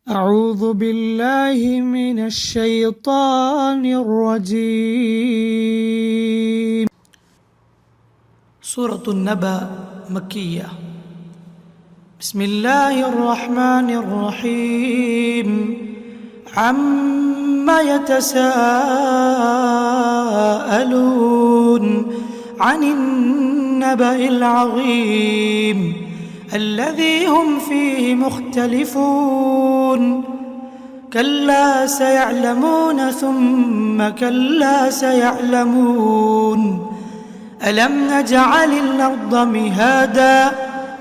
أعوذ بالله من الشيطان الرجيم. سورة النبأ مكية. بسم الله الرحمن الرحيم. عما يتساءلون عن النبأ العظيم الذي هم فيه مختلفون. كلا سيعلمون ثم كلا سيعلمون. ألم نجعل الأرض مهادا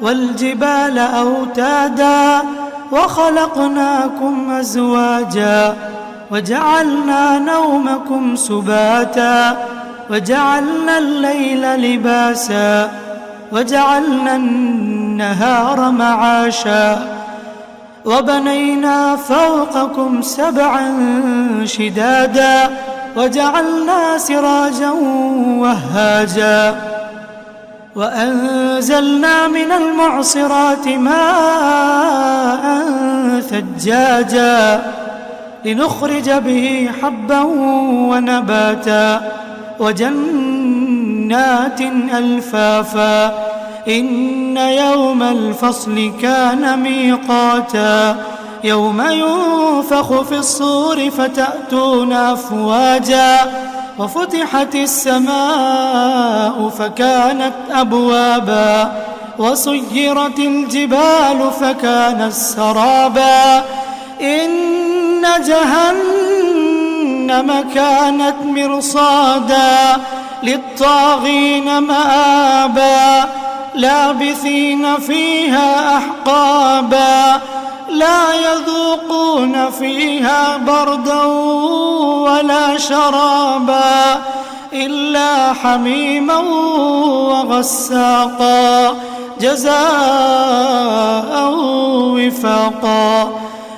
والجبال أوتادا وخلقناكم أزواجا وجعلنا نومكم سباتا وجعلنا الليل لباسا وجعلنا النهار معاشا وبنينا فوقكم سبعا شدادا وجعلنا سراجا وهاجا وأنزلنا من المعصرات ماء ثجاجا لنخرج به حبا ونباتا وجنات ألفافا. إن يوم الفصل كان ميقاتا. يوم ينفخ في الصور فتأتون أفواجا وفتحت السماء فكانت أبوابا وسيرت الجبال فكانت سرابا. إن جهنم كانت مرصادا للطاغين مآبا لابثين فيها أحقابا لا يذوقون فيها بردا ولا شرابا إلا حميما وغساقا جزاء وفاقا.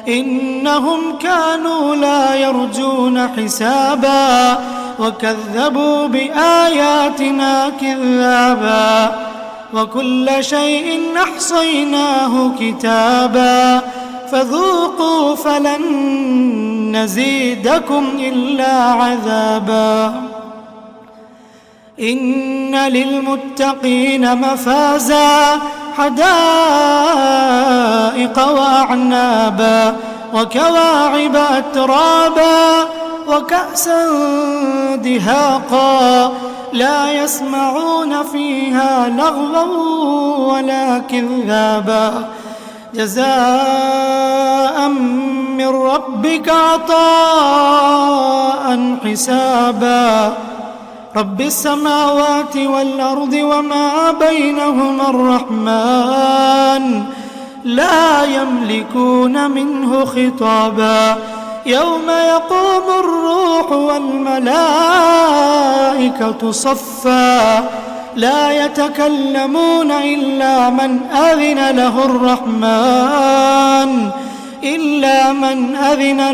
إنهم كانوا لا يرجون حسابا وكذبوا بآياتنا كذابا وكل شيء أحصيناه كتابا فذوقوا فلن نزيدكم إلا عذابا. إن للمتقين مفازا حدائق وأعنابا وكواعب أترابا وكأسا دهاقا لا يسمعون فيها لغوا ولا كذابا جزاء من ربك عطاء حسابا. رب السماوات والأرض وما بينهما الرحمن لا يملكون منه خطابا. يوم يقوم الروح والملائكة صفا لا يتكلمون إلا من أذن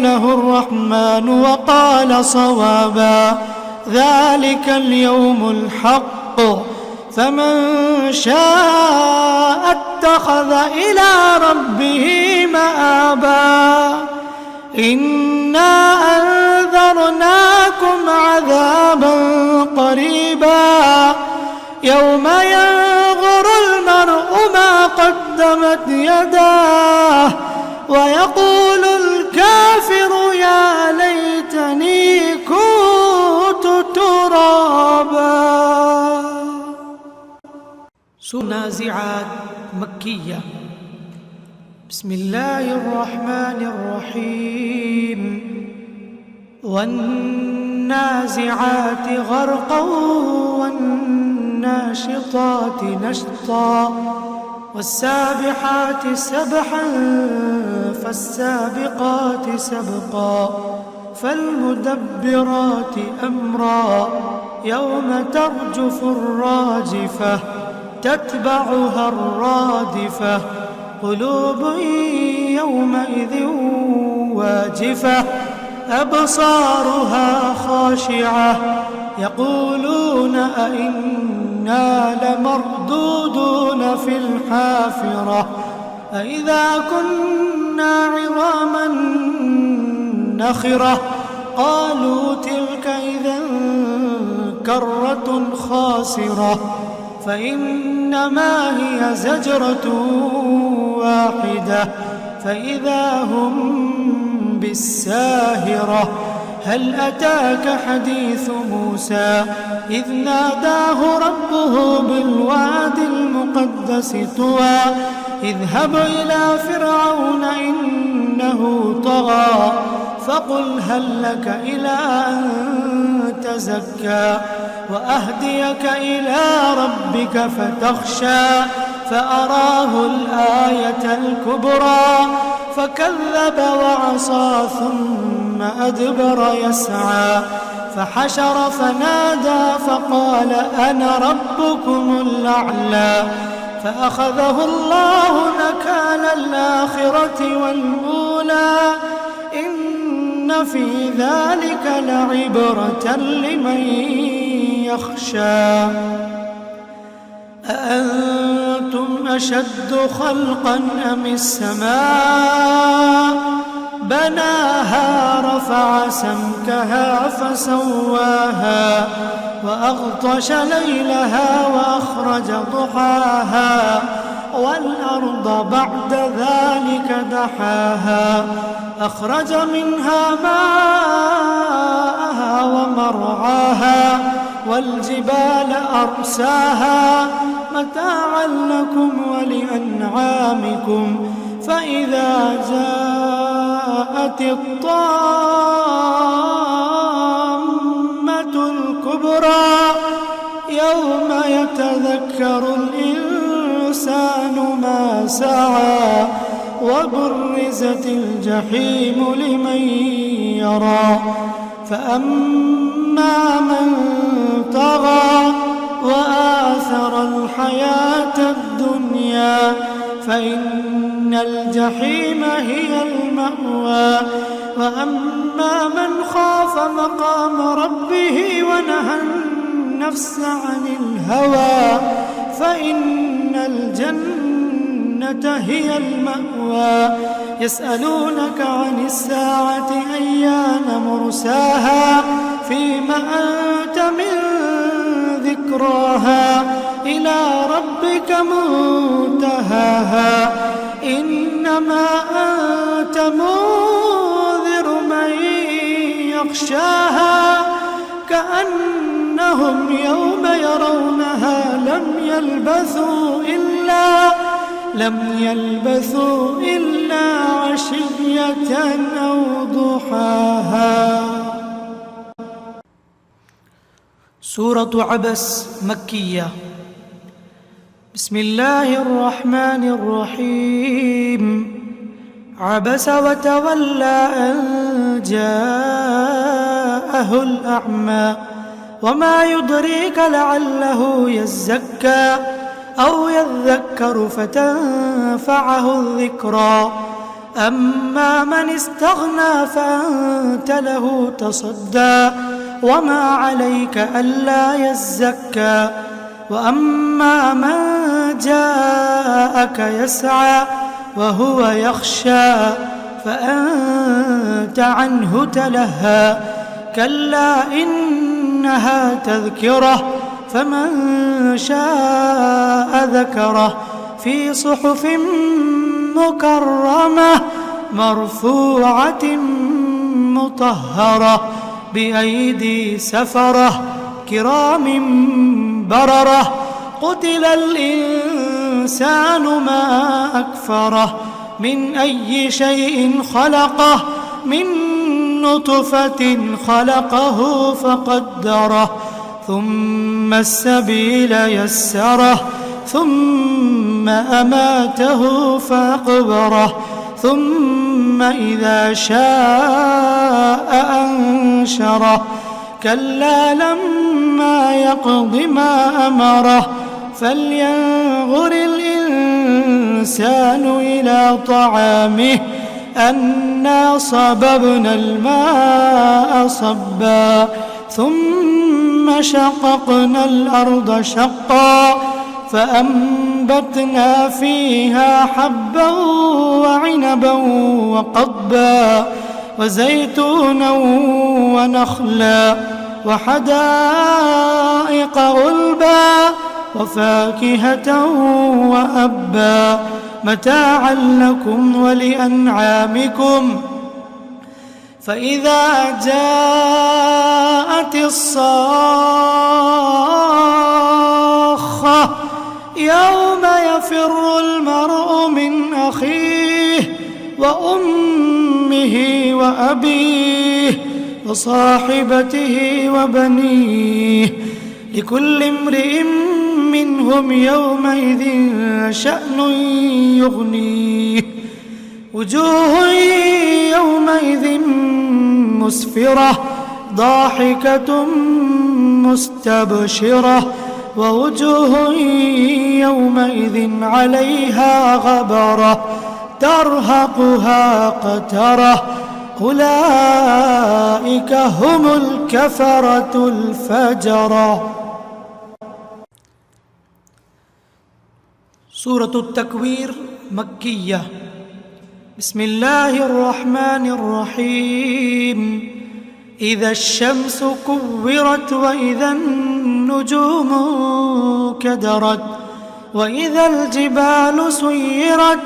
له الرحمن وقال صوابا. ذلك اليوم الحق فمن شاء اتخذ إلى ربه مآبا. إنا أنذرناكم عذابا قريبا يوم ينظر المرء ما قدمت يداه ويقول الكافر يا ليتني كنت ترابا. سورة النازعات مكية. بسم الله الرحمن الرحيم. والنازعات غرقا والناشطات نشطا والسابحات سبحا فالسابقات سبقا فالمدبرات أمرا يوم ترجف الراجفة تتبعها الرادفة قلوب يومئذ واجفة أبصارها خاشعة يقولون أئنا لمردودون في الحافرة أئذا كنا عظاما نخرة قالوا تلك إذا كرة خاسرة فإنما هي زجرة واحدة فإذا هم بالساهرة هل أتاك حديث موسى إذ ناداه ربه بالواد المقدس طوى اذهب إلى فرعون إنه طغى فقل هل لك إلى أن تزكى وأهديك إلى ربك فتخشى فأراه الآية الكبرى فكذب وعصى ثم أدبر يسعى فحشر فنادى فقال أنا ربكم الأعلى فأخذه الله نكال الآخرة والأولى إن في ذلك لعبرة لمن يخشى أأنتم أشد خلقا أم السماء بناها رفع سمكها فسواها وأغطش ليلها وأخرج ضحاها والأرض بعد ذلك دحاها أخرج منها ماءها ومرعاها والجبال أرساها متاعا لكم ولأنعامكم فإذا جاءت الطامة الكبرى يوم يتذكر الإنسان ما سعى وبرزت الجحيم لمن يرى فأما من طغى وآثر الحياة الدنيا فإن الجحيم هي المأوى وأما من خاف مقام ربه ونهى النفس عن الهوى فإن الجنة هي المأوى يسألونك عن الساعة أيان مرساها فيما أنت من ذكراها إلى ربك منتهاها إنما أنت منذر من يخشاها كأنهم يوم يرونها لم يلبثوا إلا عشية أو ضحاها. سورة عبس مكية. بسم الله الرحمن الرحيم. عبس وتولى أن جاءه الأعمى وما يدريك لعله يزكى أو يذكر فتنفعه الذكرى أما من استغنى فأنت له تصدى وما عليك ألا يزكى وأما من جاءك يسعى وهو يخشى فأنت عنه تلهى كلا إنها تذكرة فمن شاء ذكره في صحف مكرمة مرفوعة مطهرة بأيدي سفرة كرام بررة قتل الإنسان ما أكفره من أي شيء خلقه من نطفة خلقه فقدره ثم السبيل يسره ثم أماته فأقبره ثم إذا شاء أنشره كلا لما يقض ما أمره فلينظر الإنسان إلى طعامه أنا صببنا الماء صبا ثم شققنا الأرض شقا فأنبتنا فيها حبا وعنبا وقضبا وزيتونا ونخلا وحدائق غلبا وفاكهة وأبا متاعا لكم ولأنعامكم. فإذا جاءت الصاخة يوم يفر المرء من أخيه وأمه وأبيه وصاحبته وبنيه لكل امرئ منهم يومئذ شأن يغنيه. وجوه يومئذ مسفرة ضاحكة مستبشرة ووجوه يومئذ عليها غبرة ترهقها قترة أولئك هم الكفرة الفجرة. سورة التكوير مكية. بسم الله الرحمن الرحيم. إذا الشمس كورت وإذا النجوم كدرت وإذا الجبال سيرت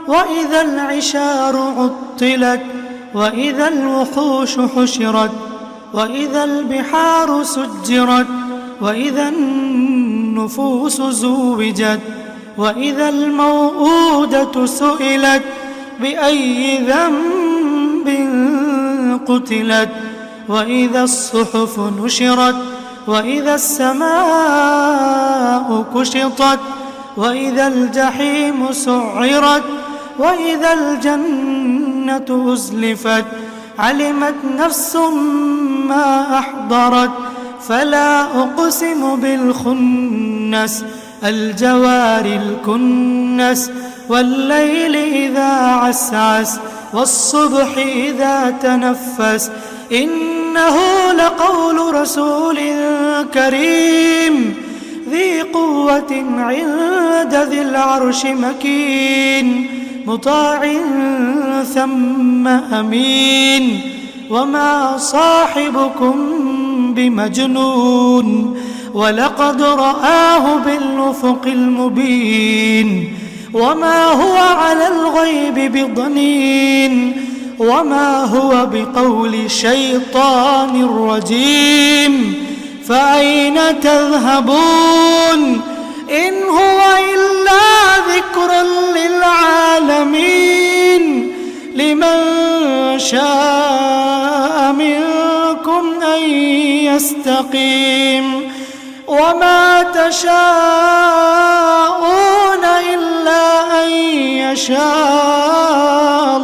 وإذا العشار عطلت وإذا الوحوش حشرت وإذا البحار سجرت وإذا النفوس زوجت وإذا الموءودة سئلت بأي ذنب قتلت وإذا الصحف نشرت وإذا السماء كشطت وإذا الجحيم سعرت وإذا الجنة أزلفت علمت نفس ما أحضرت. فلا أقسم بالخنس الجوار الكنس والليل إذا عسعس والصبح إذا تنفس إنه لقول رسول كريم ذي قوة عند ذي العرش مكين مطاع ثم أمين. وما صاحبكم بمجنون ولقد رآه بالأفق المبين. وما هو على الغيب بضنين وما هو بقول شيطان رجيم. فأين تذهبون إن هو إلا ذكر للعالمين. لمن شاء منكم أن يستقيم وما تشاءون إلا أن يشاء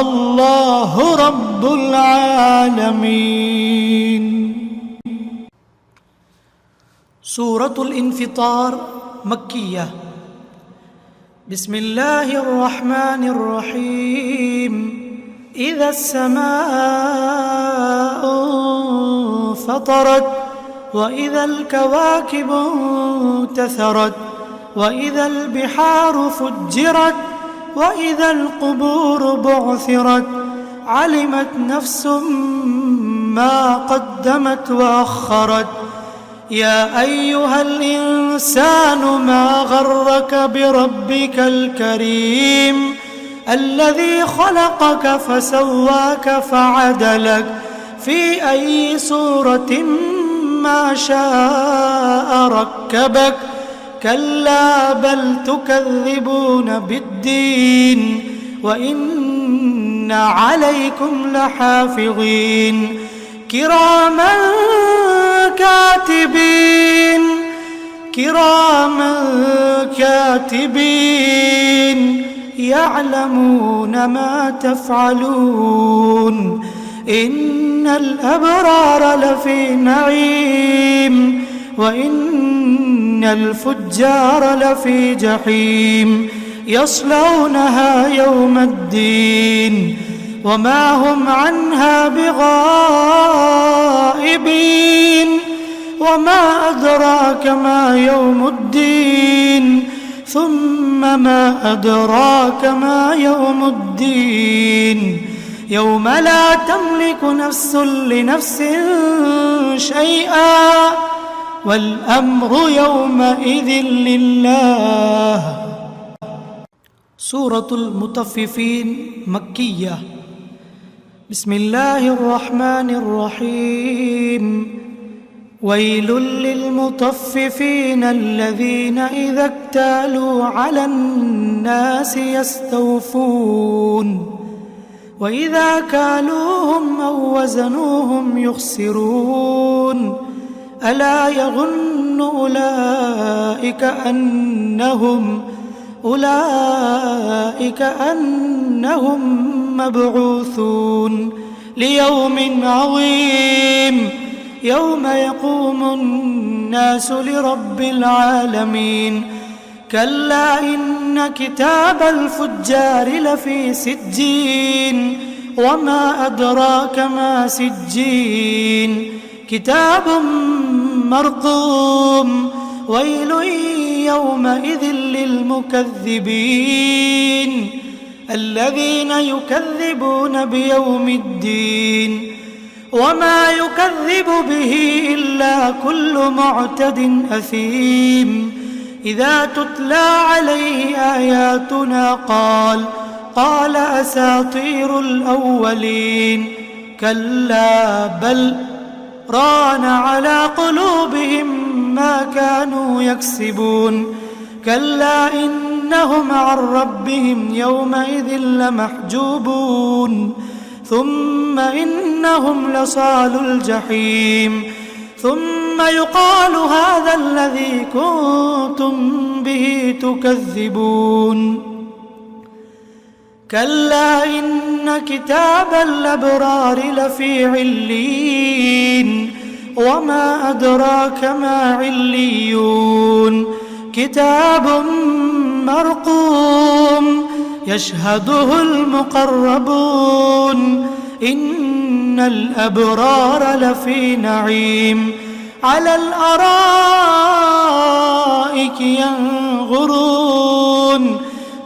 الله رب العالمين. سورة الانفطار مكية. بسم الله الرحمن الرحيم. إذا السماء فطرت وإذا الكواكب انتثرت وإذا البحار فجرت وإذا القبور بعثرت علمت نفس ما قدمت وأخرت. يا أيها الإنسان ما غرك بربك الكريم الذي خلقك فسواك فعدلك في أي صورة ما شاء ركبك. كلا بل تكذبون بالدين وإن عليكم لحافظين كراما كاتبين يعلمون ما تفعلون. إن الأبرار لفي نعيم وإن الفجار لفي جحيم يصلونها يوم الدين وما هم عنها بغائبين. وما أدراك ما يوم الدين ثم ما أدراك ما يوم الدين يوم لا تملك نفس لنفس شيئا والأمر يومئذ لله. سورة المطففين مكية. بسم الله الرحمن الرحيم. ويل للمطففين الذين إذا اكتالوا على الناس يستوفون وإذا كالوهم أو وزنوهم يخسرون ألا يظن أولئك أنهم مبعوثون ليوم عظيم يوم يقوم الناس لرب العالمين. كلا إن كتاب الفجار لفي سجين وما أدراك ما سجين كتاب مرقوم. ويل يومئذ للمكذبين الذين يكذبون بيوم الدين وما يكذب به إلا كل معتد أثيم. إذا تتلى عليه آياتنا قال أساطير الأولين. كلا بل ران على قلوبهم ما كانوا يكسبون. كلا إنهم عن ربهم يومئذ لمحجوبون ثم إنهم لصالو الجحيم ثم يقال هذا الذي كنتم به تكذبون. كلا إن كتاب الأبرار لفي عليين وما أدراك ما عليون كتاب مرقوم يشهده المقربون. إن الأبرار لفي نعيم على الأرائك ينظرون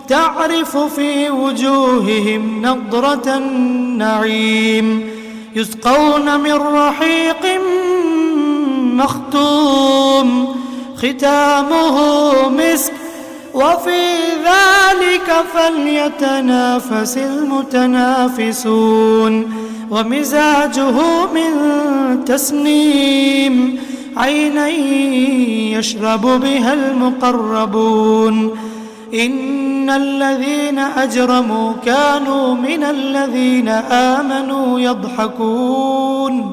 تعرف في وجوههم نضرة النعيم يسقون من رحيق مختوم ختامه مسك وفي ذلك فليتنافس المتنافسون. ومزاجه من تسنيم عينا يشرب بها المقربون. إن الذين أجرموا كانوا من الذين آمنوا يضحكون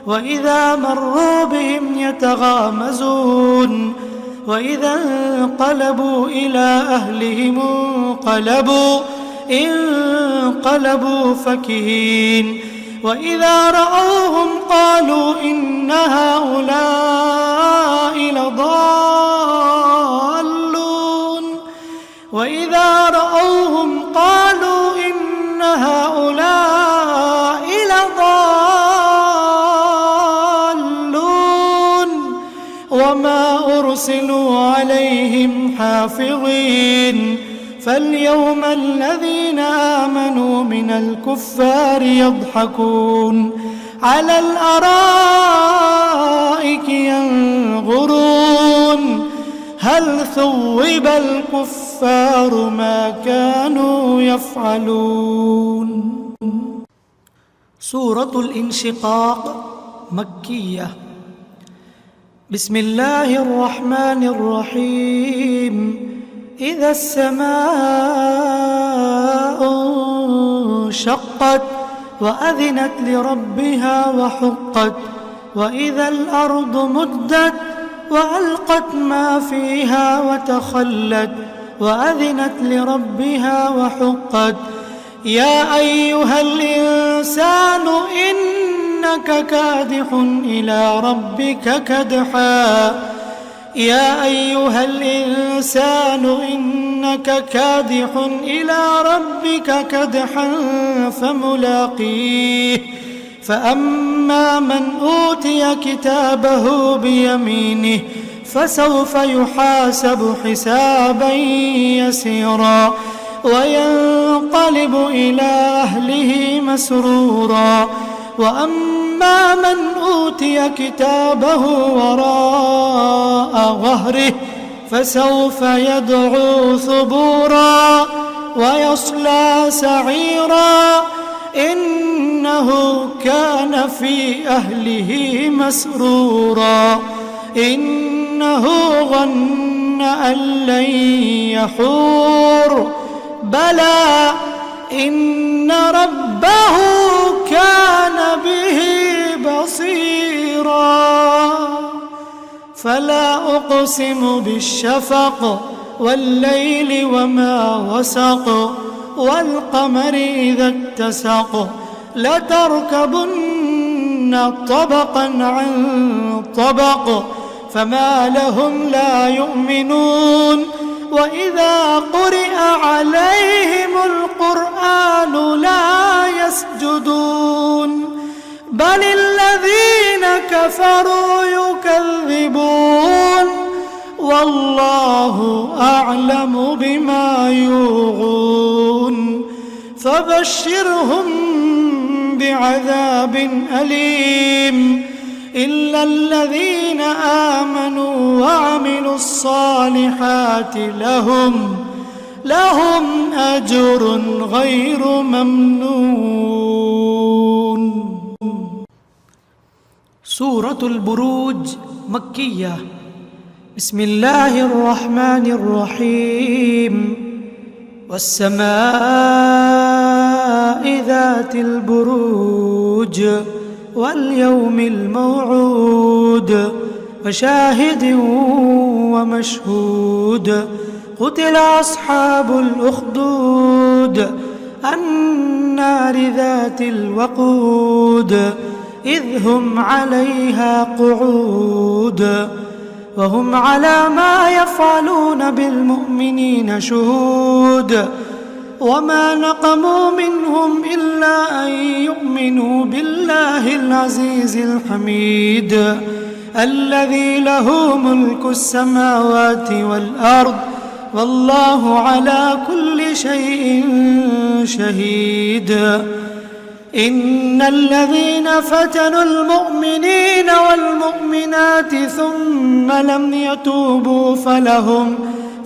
وإذا مروا بهم يتغامزون وإذا انقلبوا إلى أهلهم انقلبوا فكهين وإذا رأوهم قالوا إن هؤلاء لضالون وإذا رأوهم قالوا إن هؤلاء لضالون وما أرسلوا عليهم حافظين. فاليوم الذين آمنوا من الكفار يضحكون على الأرائك ينظرون هل ثوب الكفار ما كانوا يفعلون. سورة الانشقاق مكية. بسم الله الرحمن الرحيم. إذا السماء انشقت وأذنت لربها وحقت وإذا الأرض مدت وألقت ما فيها وتخلت وأذنت لربها وحقت. يا أيها الإنسان إنك كادح إلى ربك كدحا يا أيها الإنسان إنك كادح إلى ربك كدحا فملاقيه. فأما من أوتي كتابه بيمينه فسوف يحاسب حسابا يسيرا وينقلب إلى أهله مسرورا. وأما من أوتي كتابه وراء ظهره فسوف يدعو ثبورا ويصلى سعيرا إنه كان في أهله مسرورا إنه ظن أن لن يحور بلى إن ربه كان به بصيرا. فلا أقسم بالشفق والليل وما وسق والقمر إذا اتسق لتركبن طبقا عن طبق فما لهم لا يؤمنون وإذا قرئ عليهم القرآن لا يسجدون بل الذين كفروا يكذبون والله أعلم بما يوعون فبشرهم بعذاب أليم إلا الذين آمنوا وعملوا الصالحات لهم أجر غير ممنون. سورة البروج مكية. بسم الله الرحمن الرحيم. والسماء ذات البروج واليوم الموعود وشاهد ومشهود قتل أصحاب الأخدود النار ذات الوقود إذ هم عليها قعود وهم على ما يفعلون بالمؤمنين شهود وما نقموا منهم إلا أن يؤمنوا بالله العزيز الحميد الذي له ملك السماوات والأرض والله على كل شيء شهيد. إن الذين فتنوا المؤمنين والمؤمنات ثم لم يتوبوا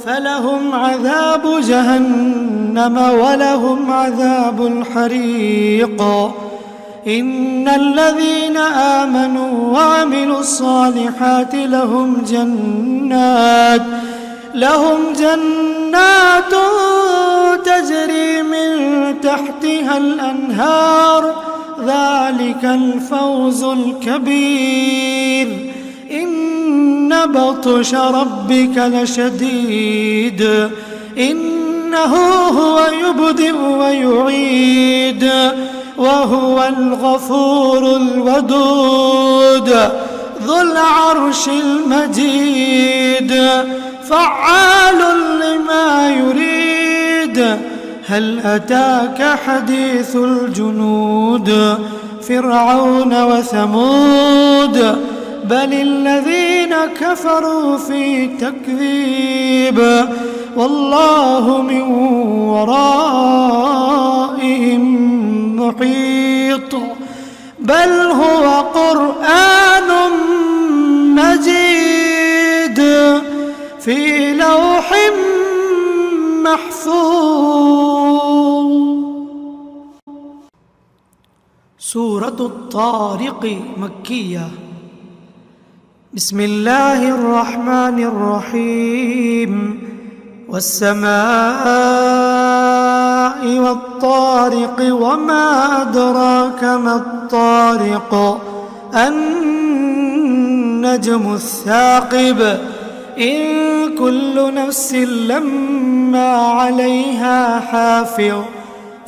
فلهم عذاب جهنم ولهم عذاب الحريق. إن الذين آمنوا وعملوا الصالحات لهم جنات تجري من تحتها الأنهار ذلك الفوز الكبير. إن بطش ربك لشديد إنه هو يبدئ ويعيد وهو الغفور الودود ذو العرش المجيد فعال لما يريد. هل أتاك حديث الجنود فرعون وثمود بل الذين كفروا في تكذيب والله من ورائهم محيط. بل هو قرآن مجيد في لوح محفوظ. سورة الطارق مكية. بسم الله الرحمن الرحيم. والسماء والطارق وما أدراك ما الطارق النجم الثاقب. إن كل نفس لما عليها حافظ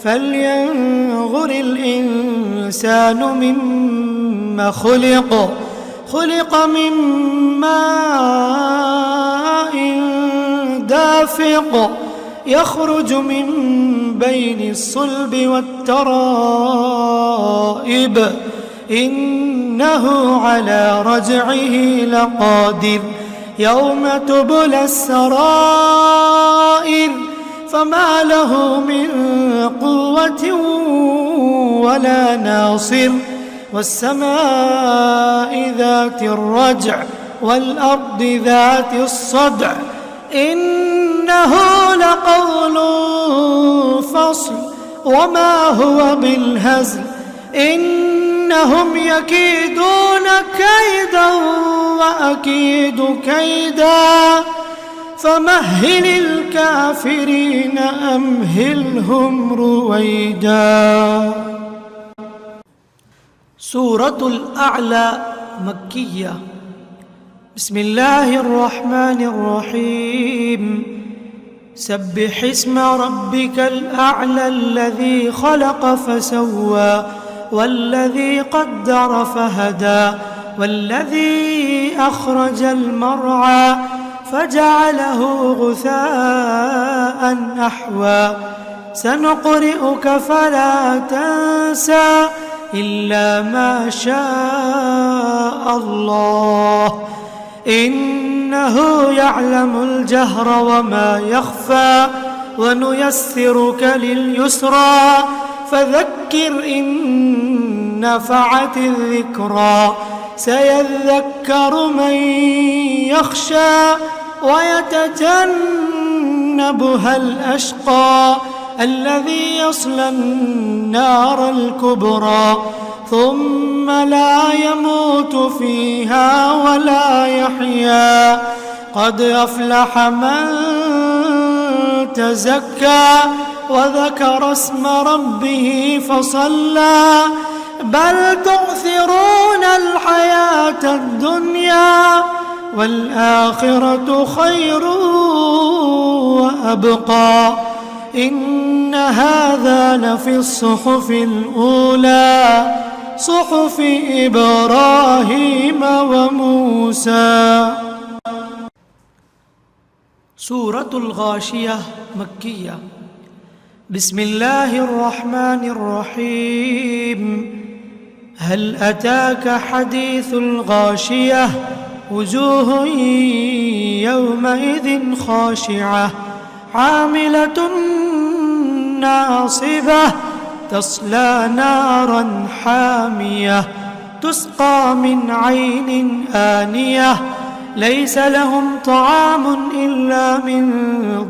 فلينظر الإنسان مما خلق. خلق من ماء دافق يخرج من بين الصلب والترائب. إنه على رجعه لقادر يوم تبلى السرائر فما له من قوة ولا ناصر والسماء ذات الرجع والأرض ذات الصدع إنه لقول فصل وما هو بالهزل إنهم يكيدون كيدا وأكيد كيدا فمهل الكافرين أمهلهم رويدا. سورة الأعلى مكية. بسم الله الرحمن الرحيم. سبح اسم ربك الأعلى الذي خلق فسوى والذي قدر فهدى والذي أخرج المرعى فجعله غثاء أحوى سنقرئك فلا تنسى إلا ما شاء الله إنه يعلم الجهر وما يخفى ونيسرك لليسرى فذكر إن نفعت الذكرى سيذكر من يخشى ويتجنبها الأشقى الذي يصلى النار الكبرى ثم لا يموت فيها ولا يحيا قد أفلح من تزكى وذكر اسم ربه فصلى بل تؤثرون الحياة الدنيا والآخرة خير وأبقى إن هذا لفي الصحف الأولى صحف إبراهيم وموسى. سورة الغاشية مكية. بسم الله الرحمن الرحيم. هل أتاك حديث الغاشية وجوه يومئذ خاشعة عاملة ناصبة تصلى نارا حامية تسقى من عين آنية ليس لهم طعام إلا من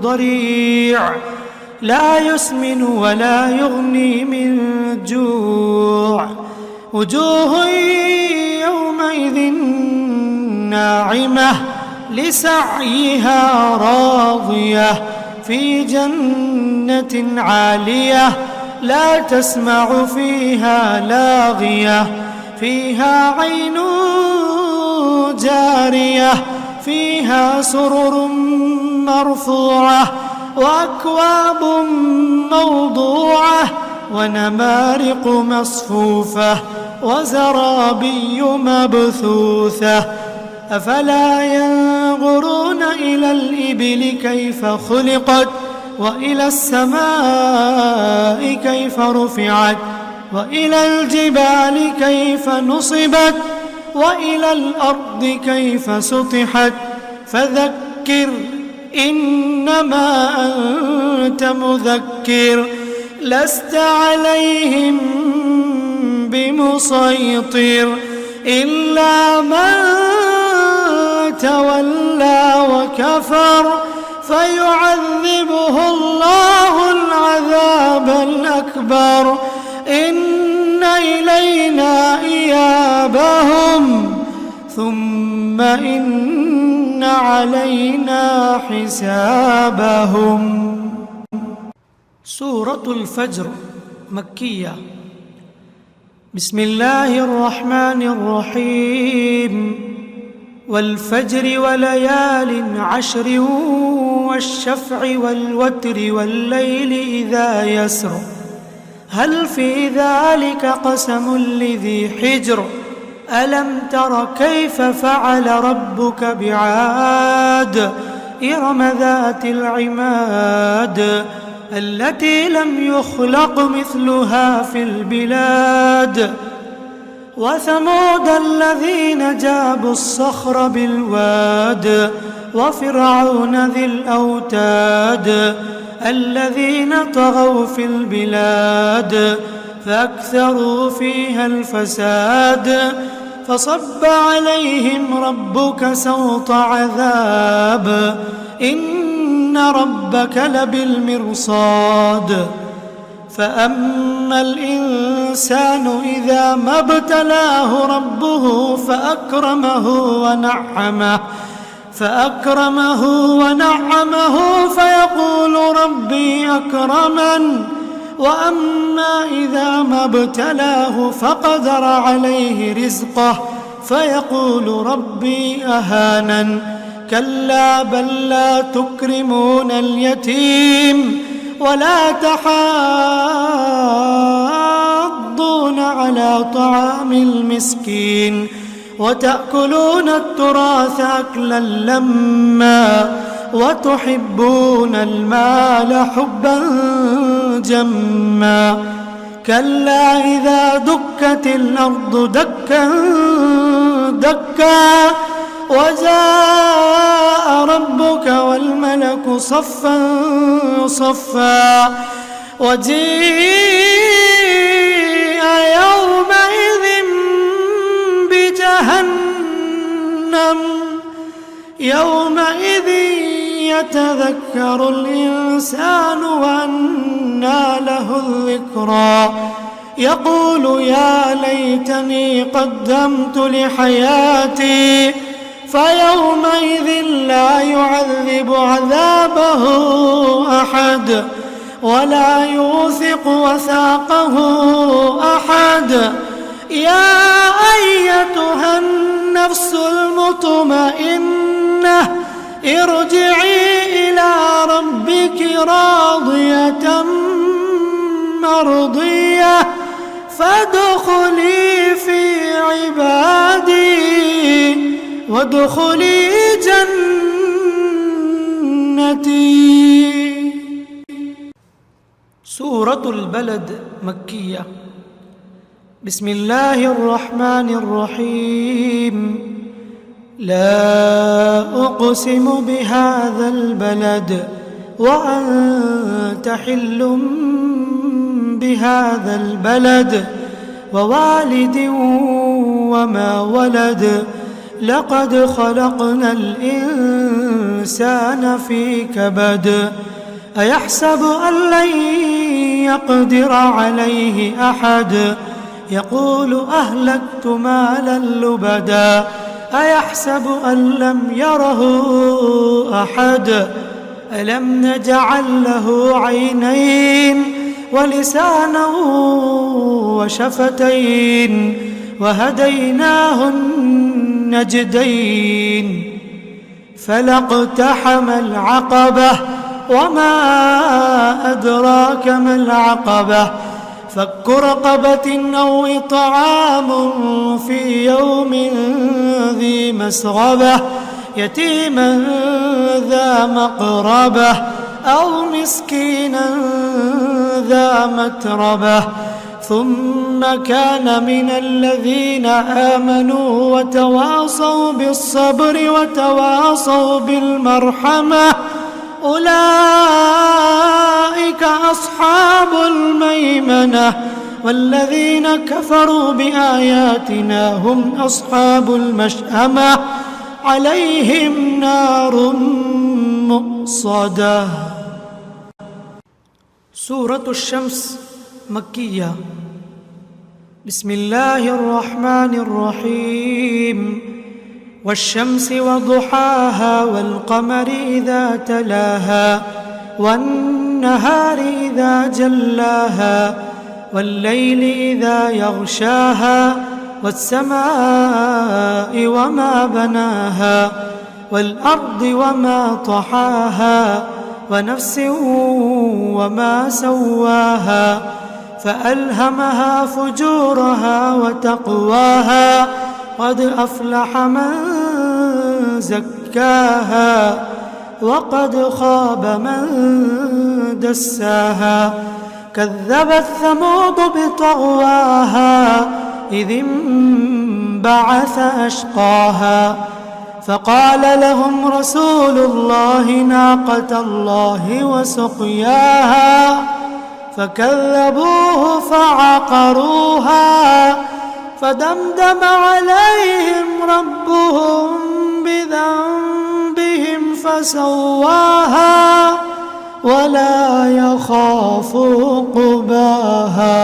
ضريع لا يسمن ولا يغني من جوع وجوه يومئذ ناعمة لسعيها راضية في جنة عالية لا تسمع فيها لاغية فيها عين جارية فيها سرر مرفوعة وأكواب موضوعة ونمارق مصفوفة وزرابي مبثوثة أفلا ينظرون إلى الإبل كيف خلقت وإلى السماء كيف رفعت وإلى الجبال كيف نصبت وإلى الأرض كيف سطحت فذكر إنما أنت مذكر لست عليهم بمسيطر إلا من تولى وكفر فيعذبه الله العذاب الأكبر إن إلينا إيابهم ثم إن علينا حسابهم. سورة الفجر مكية. بسم الله الرحمن الرحيم. والفجر وليال عشر والشفع والوتر والليل إذا يسر هل في ذلك قسم لذي حجر ألم تر كيف فعل ربك بعاد إرم ذات العماد التي لم يخلق مثلها في البلاد وثمود الذين جابوا الصخر بالواد وفرعون ذي الأوتاد الذين طغوا في البلاد فأكثروا فيها الفساد فصب عليهم ربك سوط عذاب إن ربك لبالمرصاد فأما الإنسان إذا ما ابتلاه ربه فأكرمه ونعمه فيقول ربي أكرمن وأما إذا ما ابتلاه فقدر عليه رزقه فيقول ربي أهانن كلا بل لا تكرمون اليتيم ولا تحاضون على طعام المسكين وتأكلون التراث أكلا لما وتحبون المال حبا جما كلا إذا دكت الأرض دكا دكا وجاء ربك والملك صفا صفا وجيء يومئذ بجهنم يومئذ يتذكر الإنسان وأنى له الذكرى يقول يا ليتني قدمت لحياتي فيومئذ لا يعذب عذابه أحد ولا يوثق وثاقه أحد يا أيتها النفس المطمئنة ارجعي إلى ربك راضية مرضية فادخلي في عبادي وادخلي جنتي. سورة البلد مكية. بسم الله الرحمن الرحيم. لا أقسم بهذا البلد وأنت حل بهذا البلد ووالد وما ولد لقد خلقنا الإنسان في كبد أيحسب أن لن يقدر عليه أحد يقول أهلكت مالا لبدا أيحسب أن لم يره أحد ألم نجعل له عينين ولسانا وشفتين وهديناه النجدين فلاقتحم العقبة وما أدراك ما العقبة فك رقبة أو إطعام في يوم ذي مسغبة يتيما ذا مقربة أو مسكينا ذا متربة ثم كان من الذين آمنوا وتواصوا بالصبر وتواصوا بالمرحمة أولئك أصحاب الميمنة والذين كفروا بآياتنا هم أصحاب المشأمة عليهم نار مؤصدة. سورة الشمس مكية. بسم الله الرحمن الرحيم. والشمس وضحاها والقمر إذا تلاها والنهار إذا جلاها والليل إذا يغشاها والسماء وما بناها والأرض وما طحاها ونفس وما سواها فألهمها فجورها وتقواها قد أفلح من زكاها وقد خاب من دساها كذبت ثمود بطغواها إذ انبعث أشقاها فقال لهم رسول الله ناقة الله وسقياها فكذبوه فعقروها فدمدم عليهم ربهم بذنبهم فسواها ولا يخاف عقباها.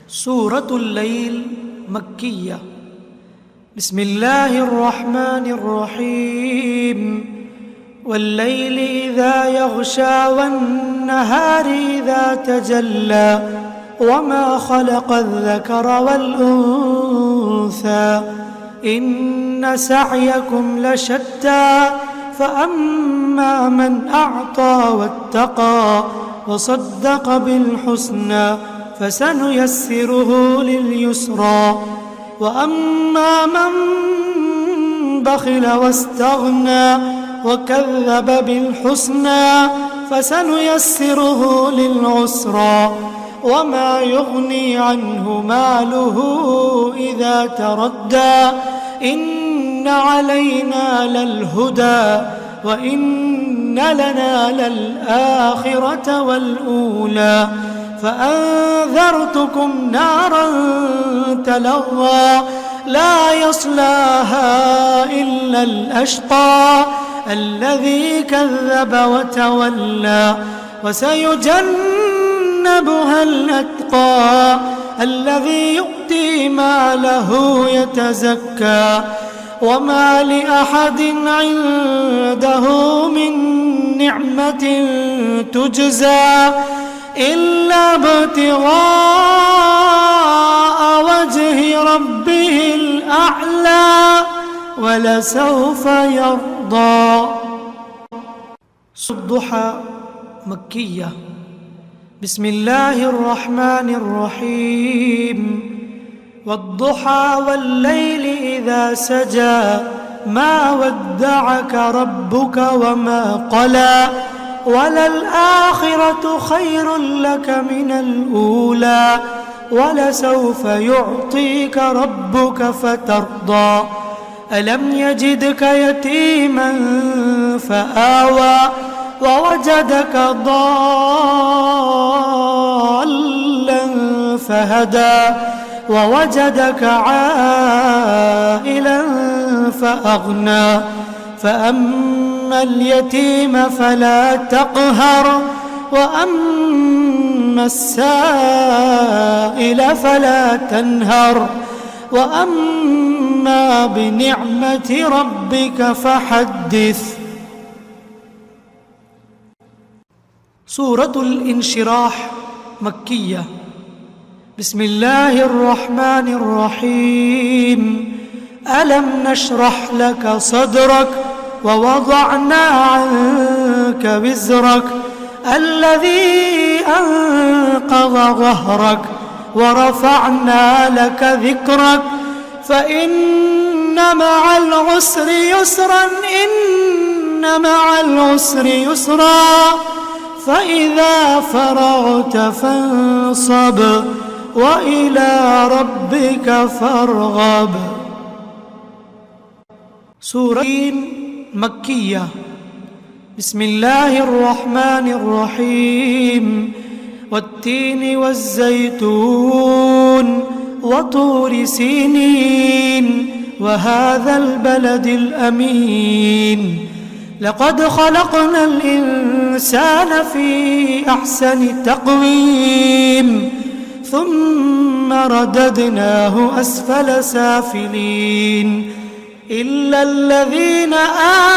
سورة الليل مكية. بسم الله الرحمن الرحيم. والليل إذا يغشى والنهار إذا تجلى وما خلق الذكر والأنثى إن سعيكم لشتى فأما من أعطى واتقى وصدق بالحسنى فسنيسره لليسرى وأما من بخل واستغنى وكذب بالحسنى فسنيسره للعسرى وما يغني عنه ماله إذا تردى إن علينا للهدى وإن لنا للآخرة والأولى فأنذرتكم نارا تلظى لا يصلاها إلا الأشقى الذي كذب وتولى وسيجنبها الأتقى الذي يؤتي ماله يتزكى وما لأحد عنده من نعمة تجزى إلا ابتغاء وجه ربه الأعلى ولسوف يرضى. الضحى مكية. بسم الله الرحمن الرحيم. والضحى والليل إذا سجى ما ودعك ربك وما قلى وللآخرة خير لك من الأولى ولسوف يعطيك ربك فترضى ألم يجدك يتيما فآوى ووجدك ضالا فهدى ووجدك عائلا فأغنى فأما اليتيم فلا تقهر وأما السائل فلا تنهر وأما بنعمة ربك فحدث. سورة الانشراح مكية. بسم الله الرحمن الرحيم. ألم نشرح لك صدرك ووضعنا عنك وزرك الذي أنقض ظهرك ورفعنا لك ذكرك فإن مع العسر يسرا إن مع العسر يسرا فإذا فرغت فانصب وإلى ربك فارغب. سورة مكية. بسم الله الرحمن الرحيم. والتين والزيتون وطور سينين وهذا البلد الأمين لقد خلقنا الإنسان في أحسن تقويم ثم رددناه أسفل سافلين إلا الذين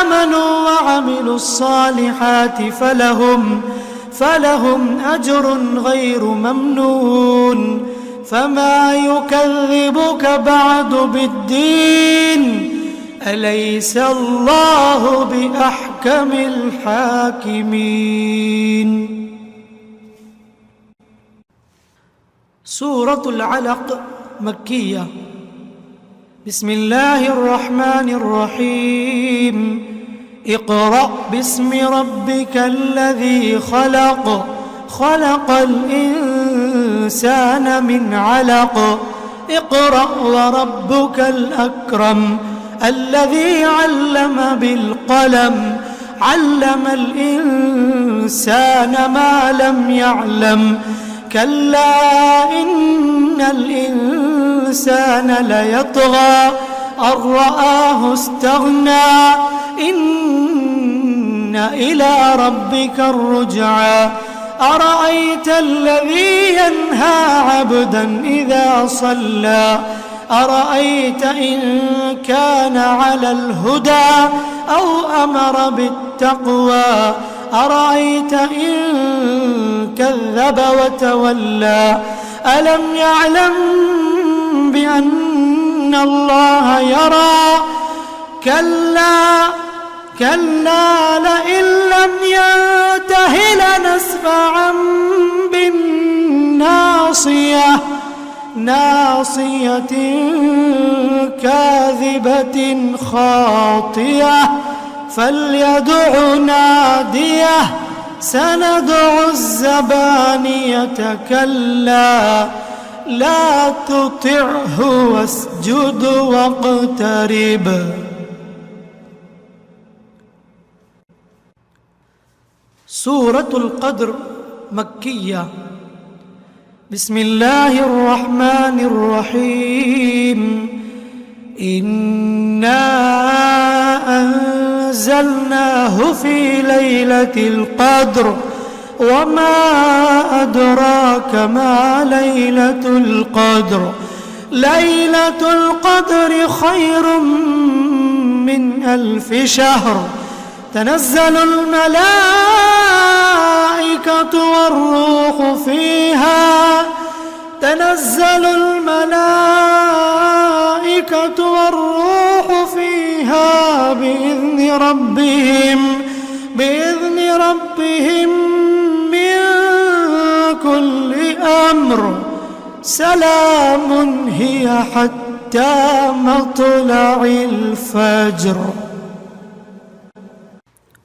آمنوا وعملوا الصالحات فلهم أجر غير ممنون فما يكذبك بعد بالدين أليس الله بأحكم الحاكمين. سورة العلق مكية. بسم الله الرحمن الرحيم. اقرأ باسم ربك الذي خلق الإنسان الإنسان من علق اقرأ وربك الأكرم الذي علم بالقلم علم الإنسان ما لم يعلم كلا إن الإنسان ليطغى أن رآه استغنى إن إلى ربك الرجعى أرأيت الذي ينهى عبدا إذا صلى أرأيت إن كان على الهدى أو أمر بالتقوى أرأيت إن كذب وتولى ألم يعلم بأن الله يرى كلا لئن لم ينته لنسفعا بالناصية ناصية كاذبة خاطئة فليدع ناديه سندع الزبانية كلا لا تطعه واسجد واقترب. سورة القدر مكية. بسم الله الرحمن الرحيم إنا أنزلناه في ليلة القدر وما أدراك ما ليلة القدر ليلة القدر خير من 1000 شهر تنزل الملائكة والروح فيها بإذن ربهم من كل أمر سلام هي حتى مطلع الفجر.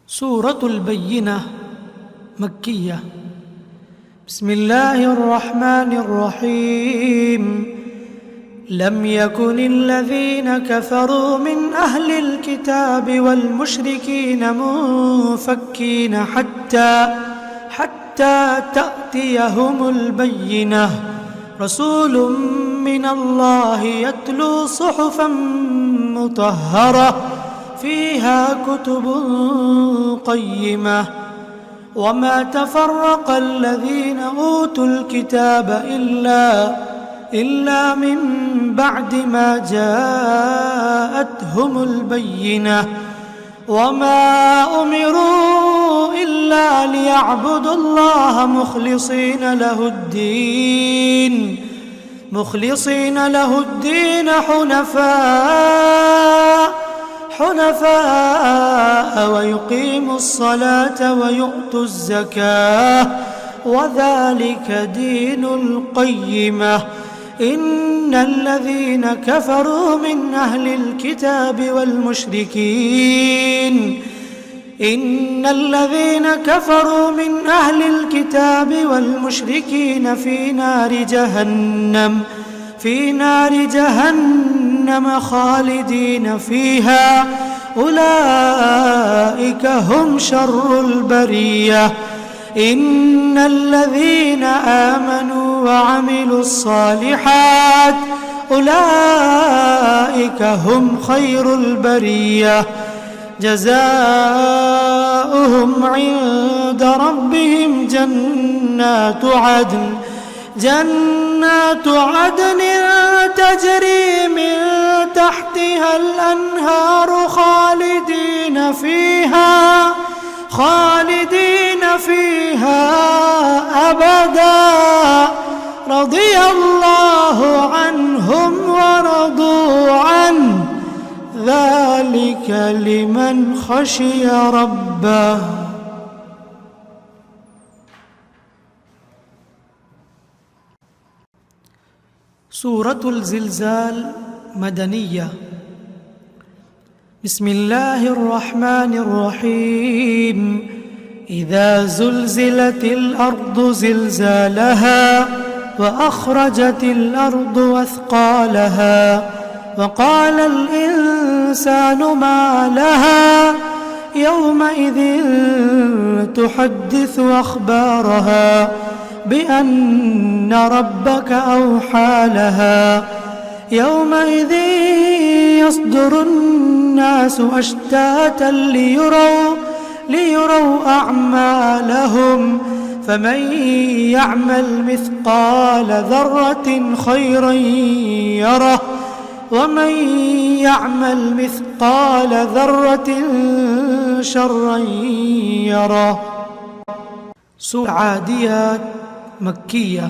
سورة البينة مكية. بسم الله الرحمن الرحيم لم يكن الذين كفروا من أهل الكتاب والمشركين منفكين حتى تأتيهم البينة رسول من الله يتلو صحفا مطهرة فيها كتب قيمة وما تفرق الذين أوتوا الكتاب إلا من بعد ما جاءتهم البينة وما أمروا إلا ليعبدوا الله مخلصين له الدين حنفاء ويقيموا الصلاة ويؤتوا الزكاة وذلك دين القيمة إن الذين كفروا من أهل الكتاب والمشركين في نار جهنم خالدين فيها أولئك هم شر البرية إن الذين آمنوا وعملوا الصالحات أولئك هم خير البرية جزاؤهم عند ربهم جنات عدن تجري من تحتها الأنهار خالدين فيها أبدا رضي الله عنهم ورضوا عنه ذلك لمن خشي ربه. سورة الزلزال مدنية. بسم الله الرحمن الرحيم إذا زلزلت الأرض زلزالها وأخرجت الأرض أثقالها وقال الإنسان ما لها يومئذ تحدث أخبارها بأن ربك أوحى لها يومئذ يصدر الناس أشتاتا ليروا أعمالهم فمن يعمل مثقال ذرة خيرا يره ومن يعمل مثقال ذرة شرا يره. سورة العاديات مكية.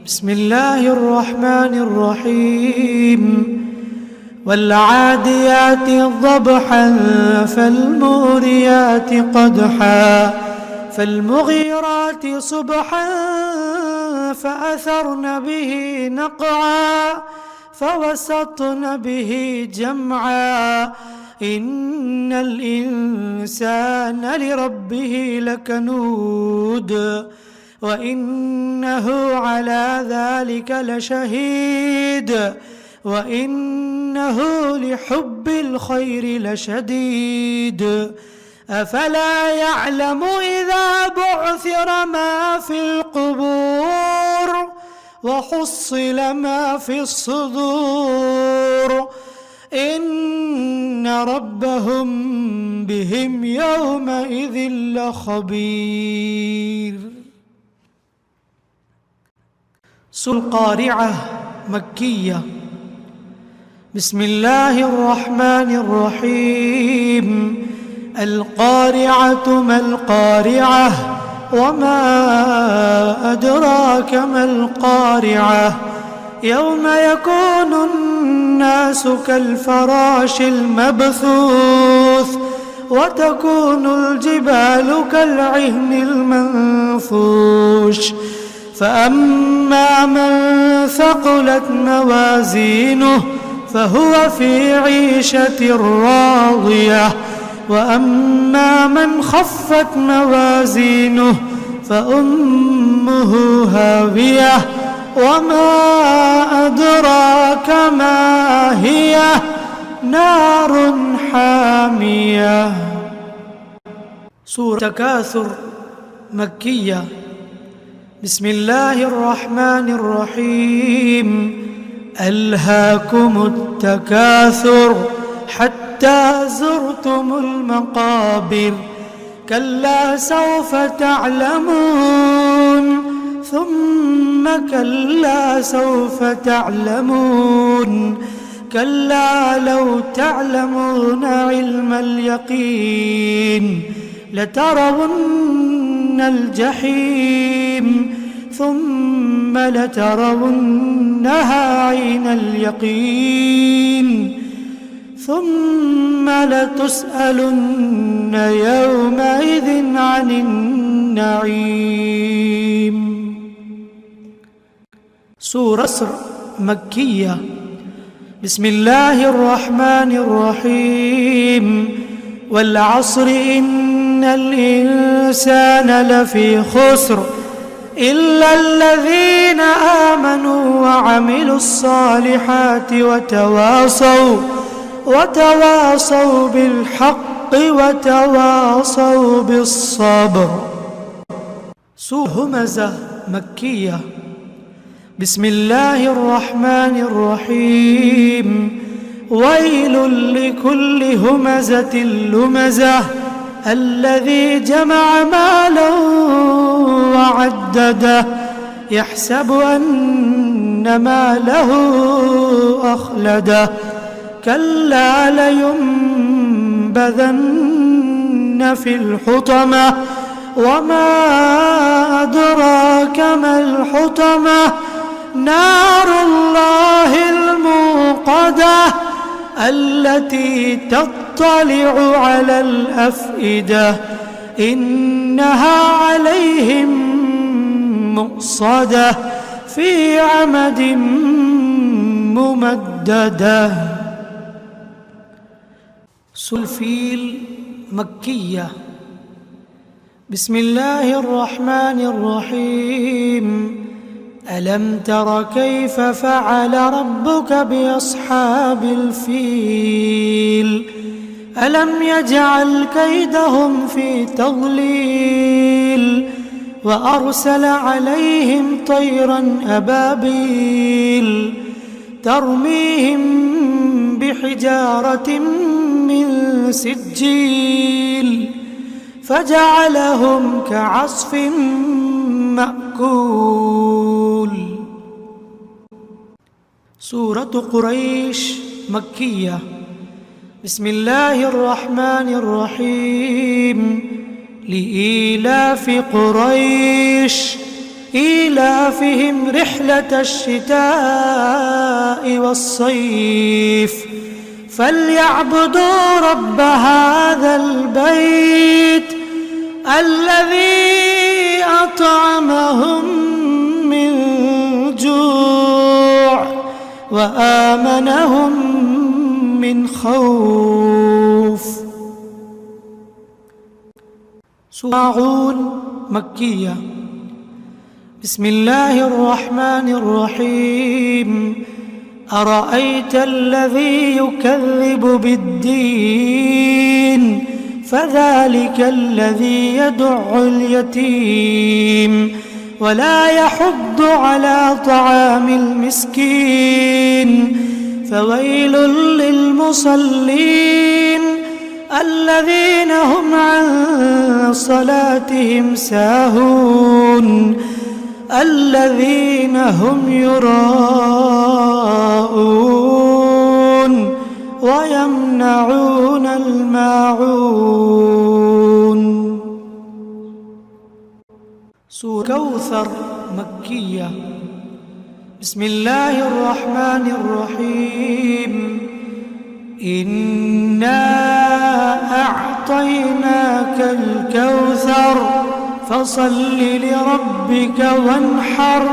بسم الله الرحمن الرحيم. والعاديات ضبحا فالموريات قدحا فالمغيرات صبحا فأثرن به نقعا فوسطن به جمعا إن الإنسان لربه لكنود وإنه على ذلك لشهيد وإنه لحب الخير لشديد أفلا يعلم إذا بعثر ما في القبور وحصل ما في الصدور إن ربهم بهم يومئذ لخبير. سورة القارعة مكية. بسم الله الرحمن الرحيم. القارعة ما القارعة وما أدراك ما القارعة يوم يكون الناس كالفراش المبثوث وتكون الجبال كالعهن المنفوش فأما من ثقلت موازينه فهو في عيشة راضية وأما من خفت موازينه فأمه هاوية وما أدراك ما هي نار حامية. سورة التكاثر مكية. بسم الله الرحمن الرحيم. ألهاكم التكاثر حتى زرتم المقابر كلا سوف تعلمون ثم كلا سوف تعلمون كلا لو تعلمون علم اليقين لترون الجحيم ثم لترونها عين اليقين ثم لتسألن يومئذ عن النعيم. سورة العصر مكية. بسم الله الرحمن الرحيم. والعصر إن الإنسان لفي خسر إلا الذين آمنوا وعملوا الصالحات وتواصوا بالحق وتواصوا بالصبر. سورة همزة مكية. بسم الله الرحمن الرحيم. ويل لكل همزة لمزة الذي جمع مالا وعدده يحسب أن ماله أخلده كلا لينبذن في الحطمة وما أدراك ما الحطمة نار الله الموقدة التي تطلع على الأفئدة إنها عليهم مؤصدة في عمد ممددة. سورة الفيل مكية. بسم الله الرحمن الرحيم. ألم تر كيف فعل ربك بأصحاب الفيل ألم يجعل كيدهم في تضليل وأرسل عليهم طيرا أبابيل ترميهم بحجارة من سجيل فجعلهم كعصف مأكول. سورة قريش مكية. بسم الله الرحمن الرحيم. لإيلاف قريش إيلافهم رحلة الشتاء والصيف فليعبدوا رب هذا البيت الذي أطعمهم من جوع وآمنهم من خوف. سورة مكية. بسم الله الرحمن الرحيم. أرأيت الذي يكذب بالدين فذلك الذي يدع اليتيم ولا يحض على طعام المسكين فويل للمصلين الذين هم عن صلاتهم ساهون الذين هم يراءون ويمنعون الماعون. سورة كوثر مكية. بسم الله الرحمن الرحيم. إنا أعطيناك الكوثر فصل لربك وانحر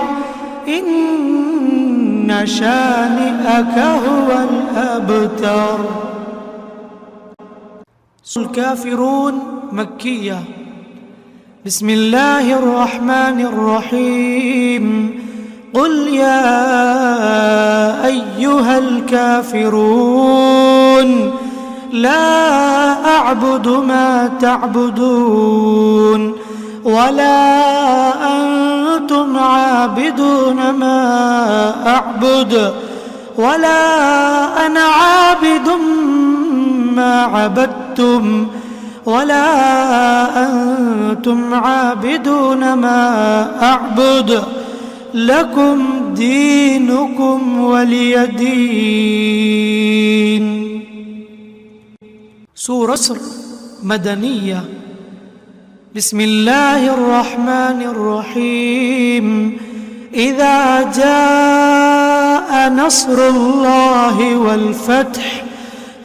إن شانئك هو الأبتر. سورة الكافرون مكية. بسم الله الرحمن الرحيم. قل يا أيها الكافرون لا أعبد ما تعبدون ولا أنتم عابدون ما أعبد ولا أنا عابد ما عبدتم ولا أنتم عابدون ما أعبد لكم دينكم ولي دين. سورة مدنية. بسم الله الرحمن الرحيم. إذا جاء نصر الله والفتح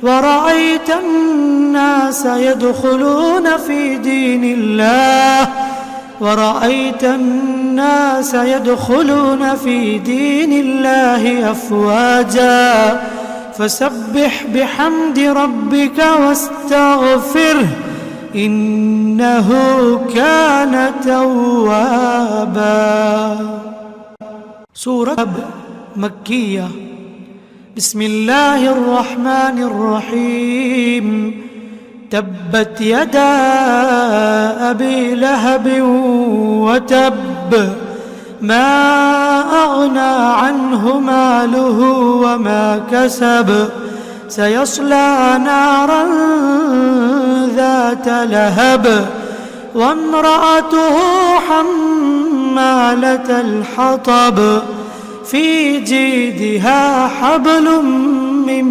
ورأيت الناس يدخلون في دين الله أفواجا فسبح بحمد ربك واستغفره إنه كان توابا. سورة مكية. بسم الله الرحمن الرحيم. تبت يدا أبي لهب وتب ما أغنى عنه ماله وما كسب سيصلى نارا ذات لهب وامرأته حمالة الحطب في جيدها حبل من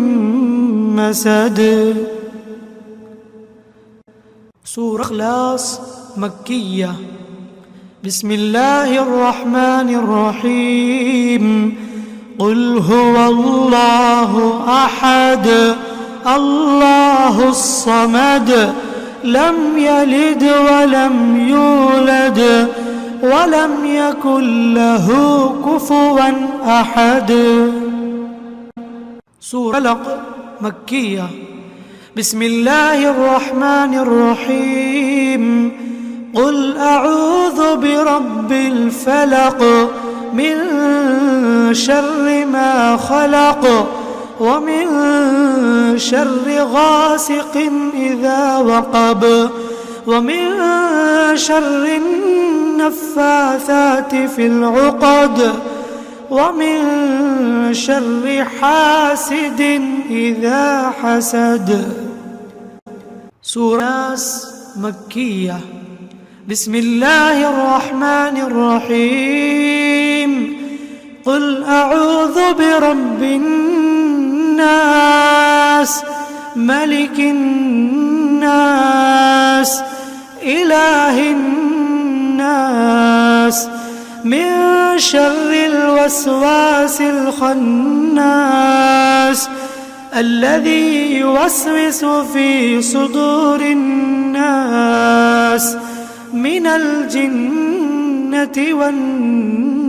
مسد. سورة الإخلاص مكية. بسم الله الرحمن الرحيم. قل هو الله أحد الله الصمد لم يلد ولم يولد ولم يكن له كفوا أحد. سورة الفلق مكية. بسم الله الرحمن الرحيم. قل أعوذ برب الفلق من شر ما خلق ومن شر غاسق إذا وقب ومن شر النفاثات في العقد ومن شر حاسد إذا حسد. سورة مكية. بسم الله الرحمن الرحيم. قل أعوذ برب الناس ملك الناس إله الناس من شر الوسواس الخناس الذي يوسوس في صدور الناس من الجنة والناس.